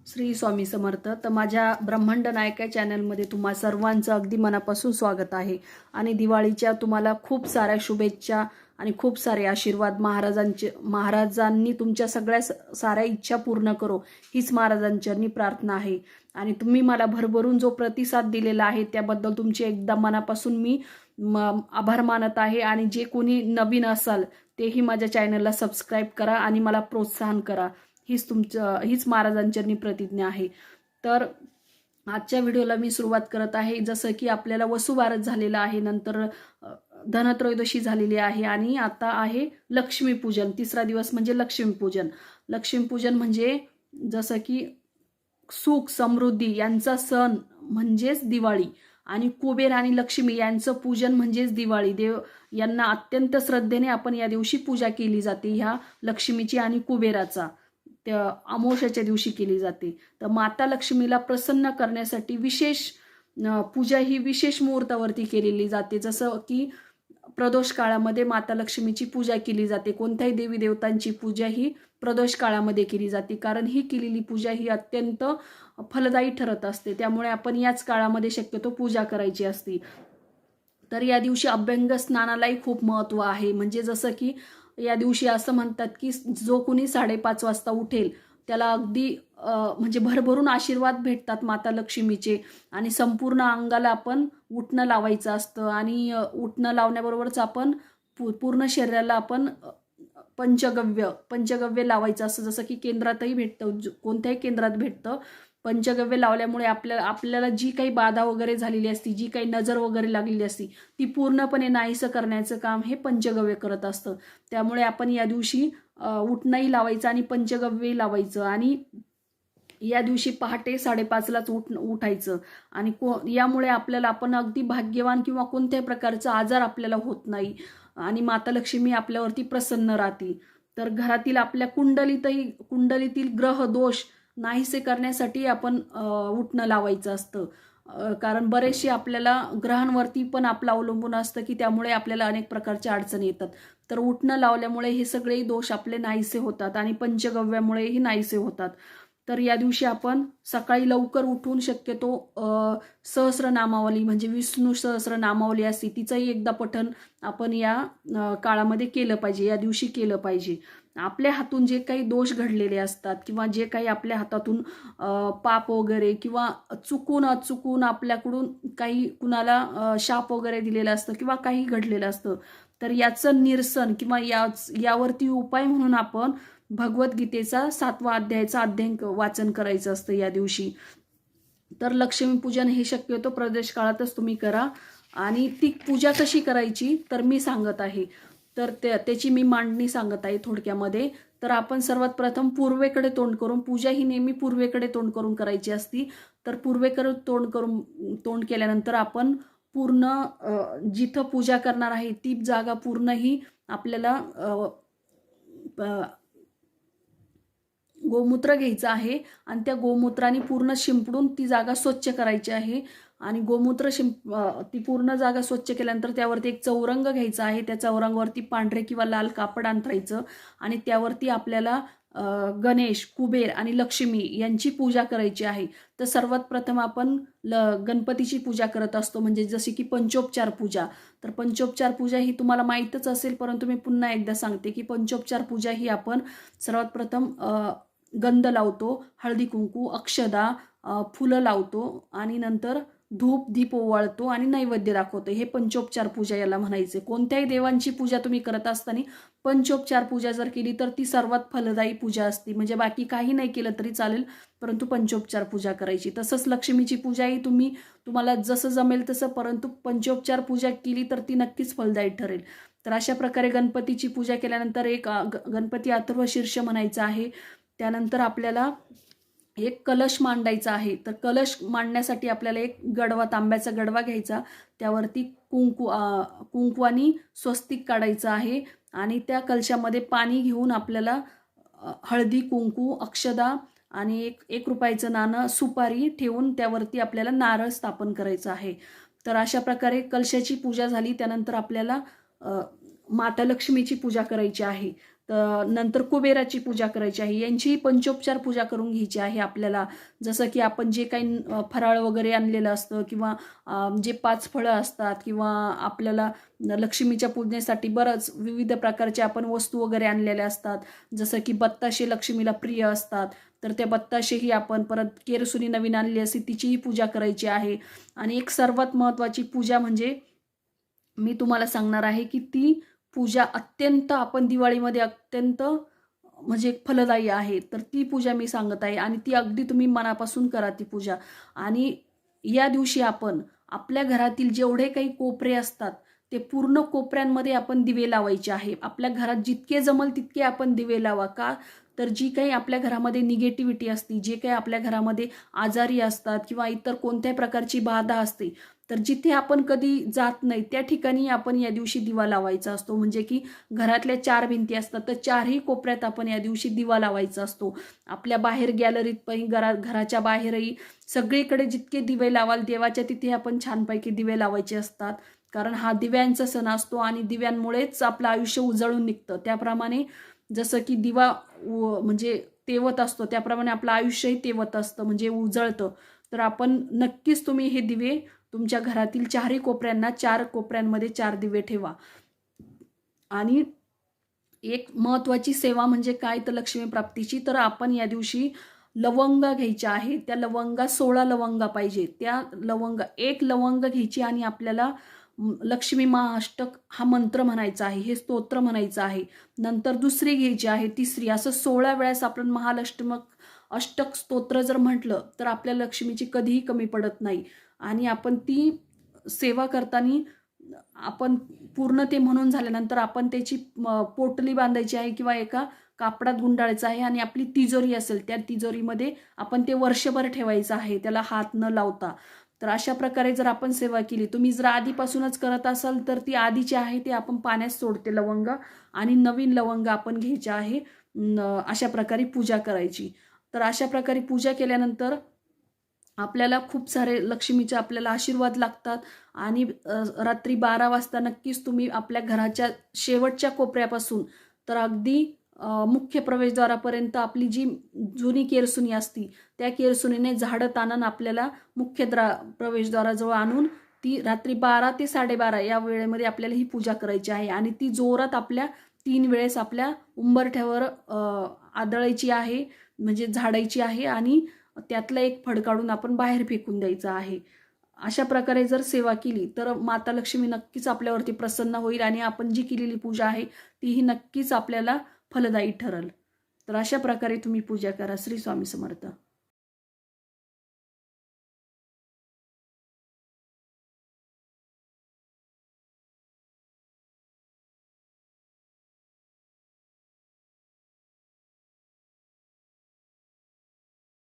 श्री स्वामी समर्थ। तर माझ्या ब्रह्मांड नायका चॅनलमध्ये तुम्हा सर्वांचं अगदी मनापासून स्वागत आहे आणि दिवाळीच्या तुम्हाला खूप साऱ्या शुभेच्छा आणि खूप सारे आशीर्वाद। महाराजांनी तुमच्या सगळ्या साऱ्या इच्छा पूर्ण करो हीच महाराजांचरणी प्रार्थना आहे। आणि तुम्ही मला भरभरून जो प्रतिसाद दिलेला आहे त्याबद्दल तुमचे एकदा मनापासून मी आभार मानत आहे। आणि जे कोणी नवीन असाल तेही माझ्या चॅनलला सबस्क्राईब करा आणि मला प्रोत्साहन करा, हीच महाराजांचरणी प्रतिज्ञा आहे। तर आजच्या व्हिडिओला मी सुरुवात करत आहे। जसं की आपल्याला वसुबारस झालेला आहे, नंतर धनत्रयोदशी झालेली आहे आणि आता आहे लक्ष्मीपूजन। तिसरा दिवस म्हणजे लक्ष्मीपूजन। लक्ष्मीपूजन म्हणजे जसं की सुख समृद्धी यांचा सण म्हणजेच दिवाळी आणि कुबेर आणि लक्ष्मी यांचं पूजन म्हणजेच दिवाळी। देव यांना अत्यंत श्रद्धेने आपण या दिवशी पूजा केली जाते, ह्या लक्ष्मीची आणि कुबेराचा त्या अमावस्येच्या दिवशी केली जाते। तर माता लक्ष्मीला प्रसन्न करण्यासाठी विशेष पूजा ही विशेष मुहूर्तावरती केलेली जाते। जसं की प्रदोष काळामध्ये माता लक्ष्मीची पूजा केली जाते। कोणत्याही देवी देवतांची पूजा ही प्रदोष काळामध्ये केली जाते, कारण ही केलेली पूजा ही अत्यंत फलदायी ठरत असते। त्यामुळे आपण याच काळामध्ये शक्यतो पूजा करायची असते। तर या दिवशी अभ्यंग स्नानालाही खूप महत्त्व आहे। म्हणजे जसं की या दिवशी असं म्हणतात की जो कोणी 5:30 वाजता उठेल त्याला अगदी म्हणजे भरभरून आशीर्वाद भेटतात माता लक्ष्मीचे। आणि संपूर्ण अंगाला आपण उटणं लावायचं असतं आणि उटणं लावण्याबरोबरच आपण पूर्ण शरीराला आपण पंचगव्य लावायचं असतं। जसं की केंद्रातही भेटतं, कोणत्याही केंद्रात भेटतं। पंचगव्य लावल्यामुळे आपल्याला जी काही बाधा वगैरे झालेली असती, जी काही नजर वगैरे लागलेली असती, ती पूर्णपणे नाहीसं करण्याचं काम हे पंचगव्य करत असतं। त्यामुळे आपण या दिवशी उटणंही लावायचं आणि पंचगव्यही लावायचं आणि या दिवशी पहाटे 5:30लाच उठायचं। आणि यामुळे आपण अगदी भाग्यवान किंवा कोणत्याही प्रकारचा आजार आपल्याला होत नाही आणि माता लक्ष्मी आपल्यावरती प्रसन्न राहतील। तर घरातील आपल्या कुंडलीतील ग्रह दोष नाहीसे करण्यासाठी आपण उटणं लावायचं असतं। कारण बरेचसे आपल्याला ग्रहांवरती पण आपलं अवलंबून असतं की त्यामुळे आपल्याला अनेक प्रकारच्या अडचणी येतात। तर उटणं लावल्यामुळे हे सगळे दोष आपले नाहीसे होतात आणि पंचगव्यामुळेही नाहीसे होतात। तर या दिवशी आपण सकाळी लवकर उठून शक्यतो सहस्रनामावली म्हणजे विष्णू सहस्रनामावली असते तिचंही एकदा पठण आपण या काळामध्ये केलं पाहिजे, या दिवशी केलं पाहिजे। आपल्या हातून जे काही दोष घडलेले असतात किंवा जे काही आपल्या हातातून पाप वगैरे किंवा चुकून आपल्याकडून काही कुणाला शाप वगैरे दिलेलं असतं किंवा काही घडलेलं असतं, तर याचं निरसन किंवा यावरती उपाय म्हणून आपण भगवद्गीतेचा 7वा अध्यायाचं अध्ययन वाचन करायचं असतं या दिवशी। तर लक्ष्मीपूजन हे शक्यतो प्रदेश काळातच तुम्ही करा। आणि ती पूजा कशी करायची तर मी सांगत आहे, तर त्याची मी मांडणी सांगत आहे थोडक्यामध्ये। तर आपण सर्वात प्रथम पूर्वेकडे तोंड करून, पूजा ही नेहमी पूर्वेकडे तोंड करून करायची असती। तर पूर्वेकडे तोंड केल्यानंतर आपण पूर्ण जिथं पूजा करणार आहे ती जागा पूर्ण ही आपल्याला गोमूत्र घ्यायचं आहे आणि त्या गोमूत्राने पूर्ण शिंपडून ती जागा स्वच्छ करायची आहे। आणि गोमूत्र ती पूर्ण जागा स्वच्छ केल्यानंतर त्यावरती एक चौरंग घ्यायचा आहे। त्या चौरंगावरती पांढरे किंवा लाल कापड अंथरायचं आणि त्यावरती आपल्याला गणेश, कुबेर आणि लक्ष्मी यांची पूजा करायची आहे। तर सर्वात प्रथम आपण गणपतीची पूजा करत असतो, म्हणजे जशी की पंचोपचार पूजा। तर पंचोपचार पूजा ही तुम्हाला माहीतच असेल, परंतु मी पुन्हा एकदा सांगते की पंचोपचार पूजा ही आपण सर्वात प्रथम गंध लावतो, हळदी कुंकू, अक्षदा, फुलं लावतो आणि नंतर धूप दीप ओवाळतो आणि नैवेद्य दाखवतो। हे पंचोपचार पूजा याला म्हणायचे। कोणत्याही देवांची पूजा तुम्ही करत असताना पंचोपचार पूजा जर केली तर ती सर्वात फलदायी पूजा असते। म्हणजे बाकी काही नाही केलं तरी चालेल, परंतु पंचोपचार पूजा करायची। तसंच लक्ष्मीची पूजाही तुम्हाला जसं जमेल तसं, परंतु पंचोपचार पूजा केली तर ती नक्कीच फलदायी ठरेल। तर अशा प्रकारे गणपतीची पूजा केल्यानंतर एक गणपती अथर्व शीर्ष म्हणायचं आहे। त्यानंतर आपल्याला एक कलश मांडायचा आहे। तर कलश मांडण्यासाठी आपल्याला एक गडवा, तांब्याचा गडवा घ्यायचा, त्यावरती कुंकवानी स्वस्तिक काढायचं आहे आणि त्या कलशामध्ये पाणी घेऊन आपल्याला हळदी कुंकू, अक्षदा आणि एक रुपयाचं नाणं, सुपारी ठेवून त्यावरती आपल्याला नारळ स्थापन करायचं आहे। तर अशा प्रकारे कलशाची पूजा झाली। त्यानंतर आपल्याला माता लक्ष्मीची पूजा करायची आहे। तर नंतर कुबेराची पूजा करायची आहे. यांची पंचोपचार पूजा करून घ्यायची आहे आपल्याला. जसं की आपण जे काही फराळ वगैरे आणलेलं असतं किंवा जे 5 फळं असतात किंवा आपल्याला लक्ष्मीच्या पूजनेसाठी बरंच विविध प्रकारचे आपण वस्तू वगैरे आणलेल्या असतात. जसं की बत्ताशे लक्ष्मीला प्रिय असतात, तर त्या बत्ताशेही आपण परत केरसुनी नवीन आणली असते तिचीही पूजा करायची आहे. आणि एक सर्वात महत्त्वाची पूजा म्हणजे मी तुम्हाला सांगणार आहे की ती पूजा अत्यंत आपण दिवाळीमध्ये अत्यंत म्हणजे फलदायी आहे. तर ती पूजा मी सांगत आहे आणि ती अगदी तुम्ही मनापासून करा ती पूजा. आणि या दिवशी आपण आपल्या घरातील जेवढे काही कोपरे असतात ते पूर्ण कोपऱ्यांमध्ये आपण दिवे लावायचे आहे. आपल्या घरात जितके जमल तितके आपण दिवे लावा. का तर जी काही आपल्या घरामध्ये निगेटिव्हिटी असते, जे काही आपल्या घरामध्ये आजारी असतात किंवा इतर कोणत्याही प्रकारची बाधा असते, तर जिथे आपण कधी जात नाही त्या ठिकाणी आपण या दिवशी दिवा लावायचा असतो. म्हणजे की घरातल्या 4 भिंती असतात तर 4ही कोपऱ्यात आपण या दिवशी दिवा लावायचा असतो. आपल्या बाहेर गॅलरीत पण, घराच्या बाहेरही सगळीकडे जितके दिवे लावाल देवाच्या तिथे आपण छानपैकी दिवे लावायचे असतात. कारण हा दिव्यांचा सण असतो आणि दिव्यांमुळेच आपलं आयुष्य उजळून निघतं. त्याप्रमाणे जसं की दिवा म्हणजे तेवत असतो त्याप्रमाणे आपलं आयुष्यही तेवत असतं म्हणजे उजळतं. तर आपण नक्कीच तुम्ही हे दिवे तुमच्या घरातील 4ही कोपऱ्यांना 4 कोपऱ्यांमध्ये 4 दिवे ठेवा. आणि एक महत्त्वाची सेवा म्हणजे काय तर लक्ष्मी प्राप्तीची, तर आपण या दिवशी लवंगा घ्यायच्या आहे. त्या लवंगा 16 लवंगा पाहिजे. त्या लवंगा 1 लवंग घ्यायची आणि आपल्याला लक्ष्मी महाअष्टक हा मंत्र म्हणायचा आहे, हे स्तोत्र म्हणायचं आहे. नंतर दुसरी घ्यायची आहे, तिसरी, असं 16 वेळेस आपण अष्टक स्तोत्र जर म्हटलं तर आपल्या लक्ष्मीची कधीही कमी पडत नाही. आणि आपण ती सेवा करताना आपण पूर्ण ते म्हणून झाल्यानंतर आपण त्याची पोटली बांधायची आहे किंवा एका कापडात गुंडाळायचं आहे आणि आपली तिजोरी असेल त्या तिजोरीमध्ये आपण ते वर्षभर ठेवायचं आहे, त्याला हात न लावता. तर अशा प्रकारे जर आपण सेवा केली, तुम्ही जर आधीपासूनच करत असाल तर ती आधीची आहे ते आपण पाण्यात सोडते लवंग आणि नवीन लवंग आपण घ्यायचे आहे. अशा प्रकारे पूजा करायची. तर अशा प्रकारे पूजा केल्यानंतर आपल्याला खूप सारे लक्ष्मीचे आपल्याला आशीर्वाद लागतात. आणि रात्री 12 वाजता नक्कीच तुम्ही आपल्या घराच्या शेवटच्या कोपऱ्यापासून तर अगदी मुख्य प्रवेशद्वारापर्यंत आपली जी जुनी केरसुनी असती त्या केरसुनीने झाडत आणून आपल्याला मुख्य प्रवेशद्वाराजवळ आणून ती रात्री 12 ते 12:30 या वेळेमध्ये आपल्याला ही पूजा करायची आहे. आणि ती जोरात आपल्या 3 वेळेस आपल्या उंबरठ्यावर आदळायची आहे, म्हणजे झाडायची आहे आणि त्यातला एक फड काढून आपण बाहेर फेकून द्यायचा आहे. अशा प्रकारे जर सेवा केली तर माता लक्ष्मी नक्कीच आपल्यावरती प्रसन्न होईल आणि आपण जी केलेली पूजा आहे तीही नक्कीच आपल्याला फलदायी ठरेल. तर अशा प्रकारे तुम्ही पूजा करा. श्री स्वामी समर्थ.